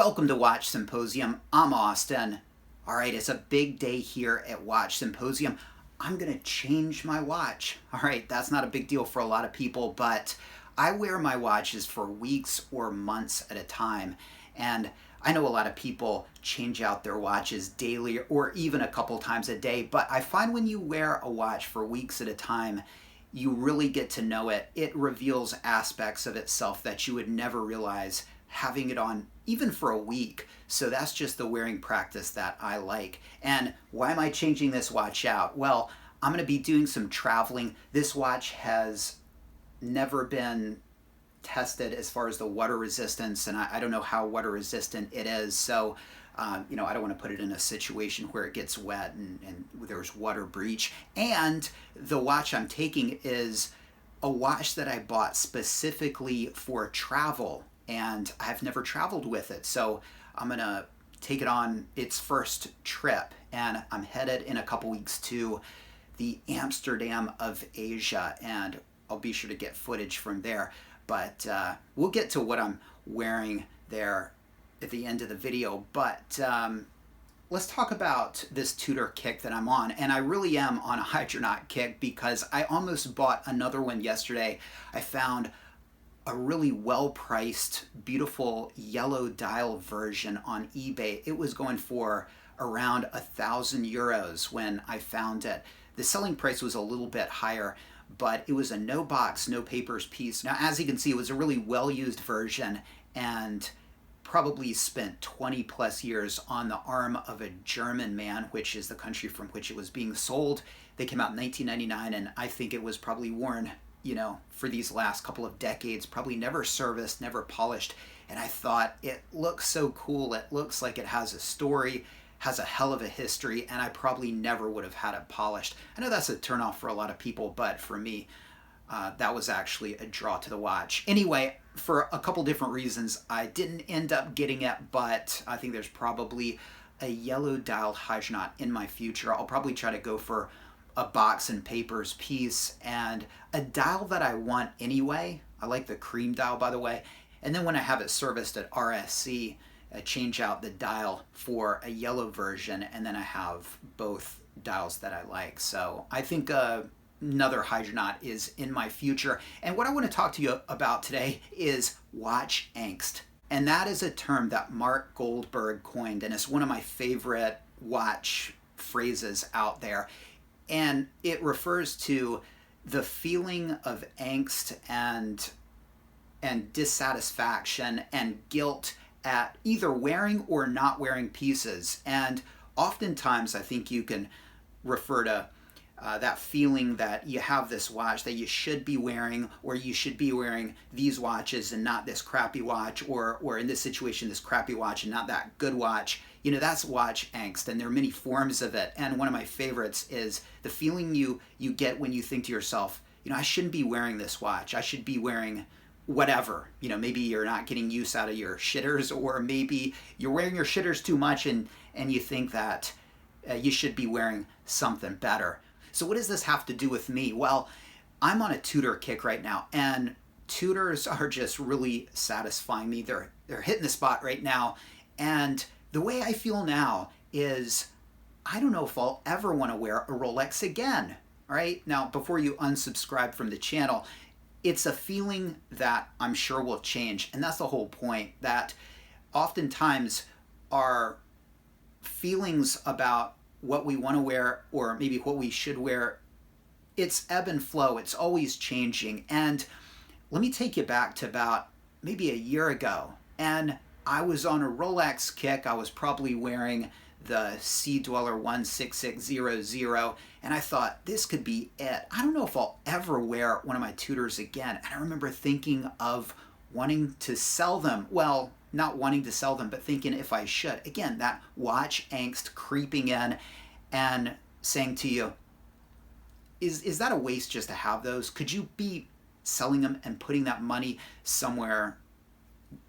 Welcome to Watch Symposium. I'm Austin. All right, it's a big day here at Watch Symposium. I'm going to change my watch. All right, that's not a big deal for a lot of people, but I wear my watches for weeks or months at a time. And I know a lot of people change out their watches daily or even a couple times a day, but I find when you wear a watch for weeks at a time, you really get to know it. It reveals aspects of itself that you would never realize having it on even for a week. So that's just the wearing practice that I like. And why am I changing this watch out? Well, I'm going to be doing some traveling. This watch has never been tested as far as the water resistance, and I don't know how water resistant it is. So I don't want to put it in a situation where it gets wet and there's water breach. And the watch I'm taking is a watch that I bought specifically for travel, and I've never traveled with it. So I'm going to take it on its first trip, and I'm headed in a couple weeks to the Amsterdam of Asia, and I'll be sure to get footage from there. But we'll get to what I'm wearing there at the end of the video. But let's talk about this Tudor kick that I'm on. And I really am on a Hydronaut kick because I almost bought another one yesterday. I found a really well-priced, beautiful yellow dial version on eBay. It was going for around €1,000 when I found it. The selling price was a little bit higher, but it was a no box, no papers piece. Now, as you can see, it was a really well-used version and probably spent 20 plus years on the arm of a German man, which is the country from which it was being sold. They came out in 1999, and I think it was probably worn, for these last couple of decades, probably never serviced, never polished. And I thought, it looks so cool. It looks like it has a story, has a hell of a history, and I probably never would have had it polished. I know that's a turnoff for a lot of people, but for me, that was actually a draw to the watch. Anyway, for a couple different reasons, I didn't end up getting it, but I think there's probably a yellow dialed Hydronaut in my future. I'll probably try to go for a box and papers piece and a dial that I want anyway. I like the cream dial, by the way. And then when I have it serviced at RSC, I change out the dial for a yellow version, and then I have both dials that I like. So I think another Hydronaut is in my future. And what I want to talk to you about today is watch angst. And that is a term that Mark Goldberg coined, and it's one of my favorite watch phrases out there. And it refers to the feeling of angst and dissatisfaction and guilt at either wearing or not wearing pieces. And oftentimes I think you can refer to that feeling that you have this watch that you should be wearing, or you should be wearing these watches and not this crappy watch, or in this situation, this crappy watch and not that good watch. That's watch angst, and there are many forms of it. And one of my favorites is the feeling you get when you think to yourself, I shouldn't be wearing this watch. I should be wearing whatever. Maybe you're not getting use out of your shitters, or maybe you're wearing your shitters too much and you think that you should be wearing something better. So what does this have to do with me? Well, I'm on a Tudor kick right now, and Tudors are just really satisfying me. They're hitting the spot right now. And the way I feel now is, I don't know if I'll ever want to wear a Rolex again. All right? Now, before you unsubscribe from the channel, it's a feeling that I'm sure will change. And that's the whole point, that oftentimes our feelings about what we want to wear, or maybe what we should wear, it's ebb and flow. It's always changing. And let me take you back to about maybe a year ago. And I was on a Rolex kick. I was probably wearing the Sea Dweller 16600, and I thought, this could be it. I don't know if I'll ever wear one of my Tudors again. And I remember thinking of wanting to sell them. Well, not wanting to sell them, but thinking if I should. Again, that watch angst creeping in and saying to you, is that a waste just to have those? Could you be selling them and putting that money somewhere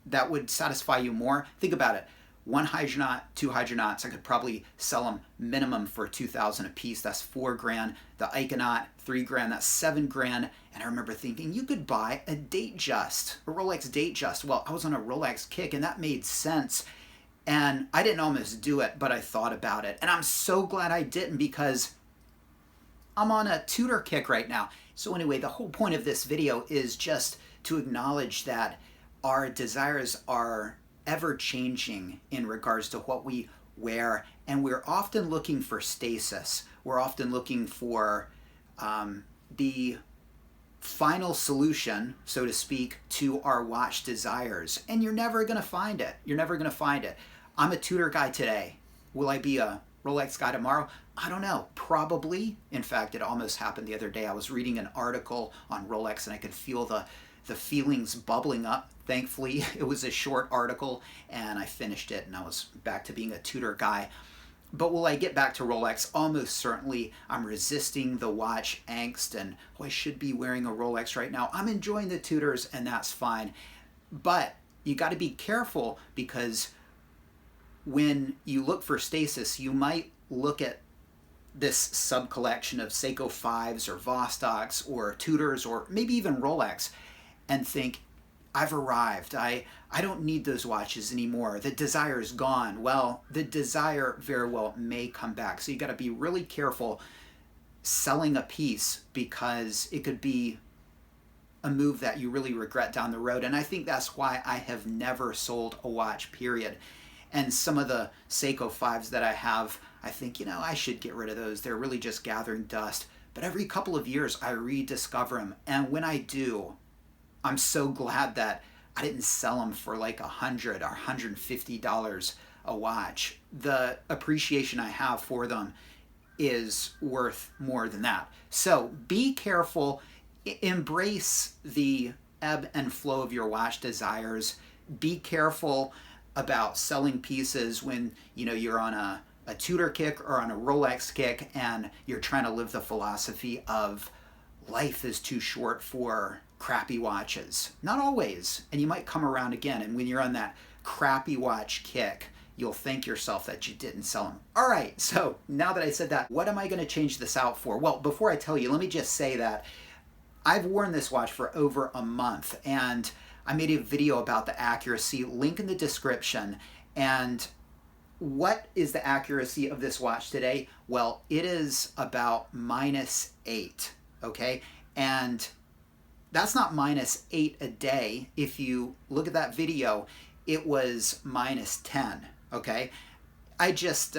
that would satisfy you more? Think about it. One Hydronaut, two Hydronauts, I could probably sell them minimum for $2,000 a piece. That's $4,000. The Iconaut, $3,000. That's $7,000. And I remember thinking, you could buy a Datejust, a Rolex Datejust. Well, I was on a Rolex kick, and that made sense. And I didn't almost do it, but I thought about it. And I'm so glad I didn't, because I'm on a Tudor kick right now. So anyway, the whole point of this video is just to acknowledge that our desires are ever changing in regards to what we wear, and we're often looking for stasis. We're often looking for the final solution, so to speak, to our watch desires, and you're never going to find it. You're never going to find it. I'm a Tudor guy today. Will I be a Rolex guy tomorrow? I don't know. Probably. In fact, it almost happened the other day. I was reading an article on Rolex and I could feel the feelings bubbling up. Thankfully, it was a short article and I finished it and I was back to being a Tudor guy. But will I get back to Rolex? Almost certainly. I'm resisting the watch angst and, oh, I should be wearing a Rolex right now. I'm enjoying the Tudors and that's fine. But you got to be careful, because when you look for stasis, you might look at this sub-collection of Seiko 5s or Vostoks or Tudors or maybe even Rolex and think, I've arrived. I don't need those watches anymore. The desire is gone. Well, the desire very well may come back. So you got to be really careful selling a piece, because it could be a move that you really regret down the road. And I think that's why I have never sold a watch, period. And some of the Seiko 5s that I have, I think, I should get rid of those. They're really just gathering dust. But every couple of years, I rediscover them. And when I do, I'm so glad that I didn't sell them for like $100 or $150 a watch. The appreciation I have for them is worth more than that. So be careful. Embrace the ebb and flow of your watch desires. Be careful about selling pieces when you're on a Tudor kick or on a Rolex kick and you're trying to live the philosophy of life is too short for crappy watches. Not always, and you might come around again, and when you're on that crappy watch kick, you'll thank yourself that you didn't sell them. All right, so now that I said that, what am I going to change this out for? Well, before I tell you, let me just say that I've worn this watch for over a month, and I made a video about the accuracy, link in the description. And what is the accuracy of this watch today? Well, it is about -8, okay? And that's not -8 a day. If you look at that video, it was -10, okay? I just,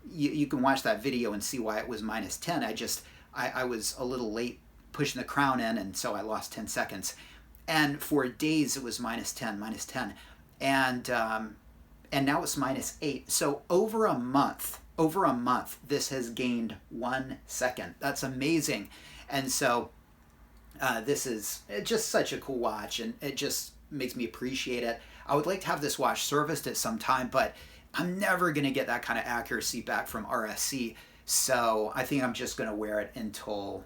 you can watch that video and see why it was -10. I was a little late pushing the crown in, and so I lost 10 seconds. And for days it was -10, and now it's -8. So over a month, this has gained 1 second. That's amazing. And so this is just such a cool watch, and it just makes me appreciate it. I would like to have this watch serviced at some time, but I'm never going to get that kind of accuracy back from RSC. So I think I'm just going to wear it until,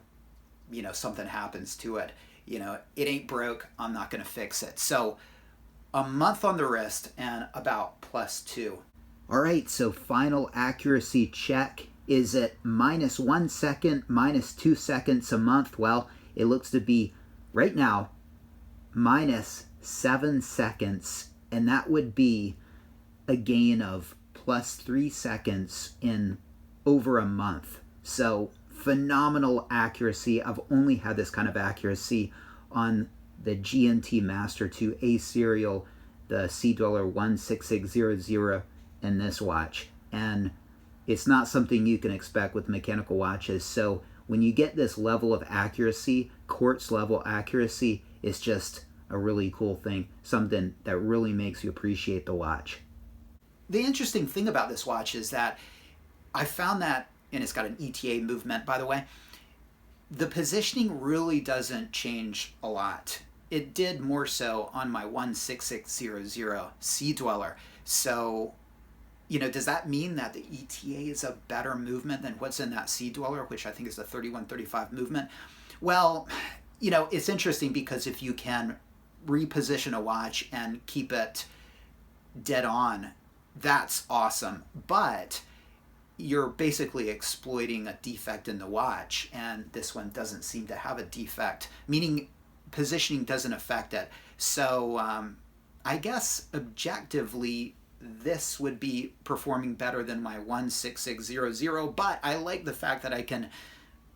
something happens to it. It ain't broke. I'm not going to fix it. So a month on the wrist and about +2. All right, so final accuracy check. Is it -1 second, -2 seconds a month? Well, it looks to be right now -7 seconds, and that would be a gain of +3 seconds in over a month. So phenomenal accuracy. I've only had this kind of accuracy on the GNT Master 2 A serial, the Sea Dweller 16600 in this watch. And it's not something you can expect with mechanical watches. So when you get this level of accuracy, quartz level accuracy, it's just a really cool thing, something that really makes you appreciate the watch. The interesting thing about this watch is that I found that, and it's got an ETA movement, by the way, the positioning really doesn't change a lot. It did more so on my 16600 Sea Dweller. So, does that mean that the ETA is a better movement than what's in that Sea Dweller, which I think is the 3135 movement? Well, it's interesting, because if you can reposition a watch and keep it dead on, that's awesome. But you're basically exploiting a defect in the watch, and this one doesn't seem to have a defect, meaning positioning doesn't affect it. So I guess objectively, this would be performing better than my 16600, but I like the fact that I can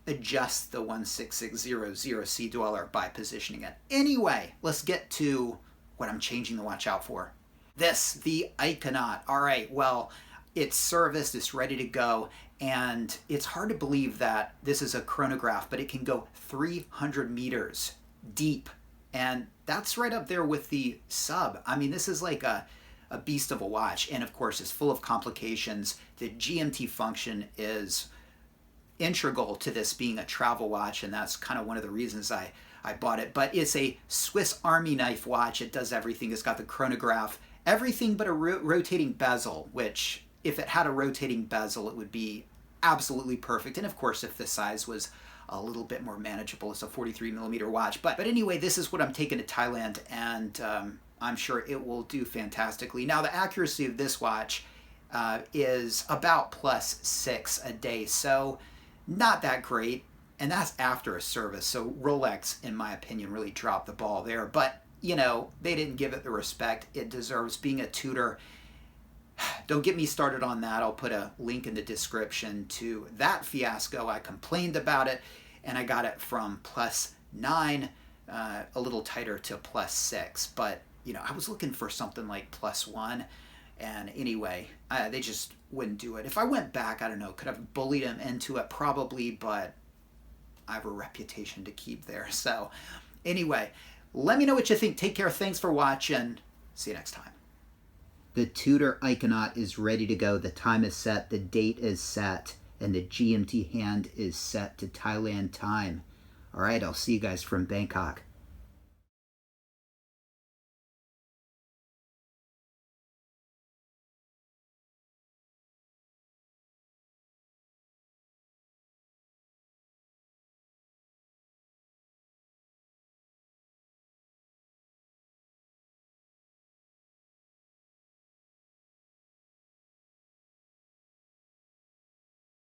adjust the 16600 Sea Dweller by positioning it. Anyway, let's get to what I'm changing the watch out for. This, the Hydronaut. All right, well, it's serviced, it's ready to go, and it's hard to believe that this is a chronograph, but it can go 300 meters deep, and that's right up there with the sub. I mean, this is like a beast of a watch, and of course it's full of complications. The GMT function is integral to this being a travel watch, and that's kind of one of the reasons I bought it. But it's a Swiss Army knife watch. It does everything. It's got the chronograph, everything but a rotating bezel, which if it had a rotating bezel, it would be absolutely perfect. And of course, if the size was a little bit more manageable, it's a 43 millimeter watch. But anyway, this is what I'm taking to Thailand, and I'm sure it will do fantastically. Now, the accuracy of this watch is about +6 a day, so not that great, and that's after a service. So Rolex, in my opinion, really dropped the ball there. But, you know, they didn't give it the respect it deserves. Being a Tudor, don't get me started on that. I'll put a link in the description to that fiasco. I complained about it, and I got it from +9, a little tighter to +6. But, you know, I was looking for something like +1. And anyway, they just wouldn't do it. If I went back, I don't know, could have bullied him into it probably, but I have a reputation to keep there. So anyway, let me know what you think. Take care. Thanks for watching. See you next time. The Tudor Hydronaut is ready to go. The time is set, the date is set, and the GMT hand is set to Thailand time. All right, I'll see you guys from Bangkok.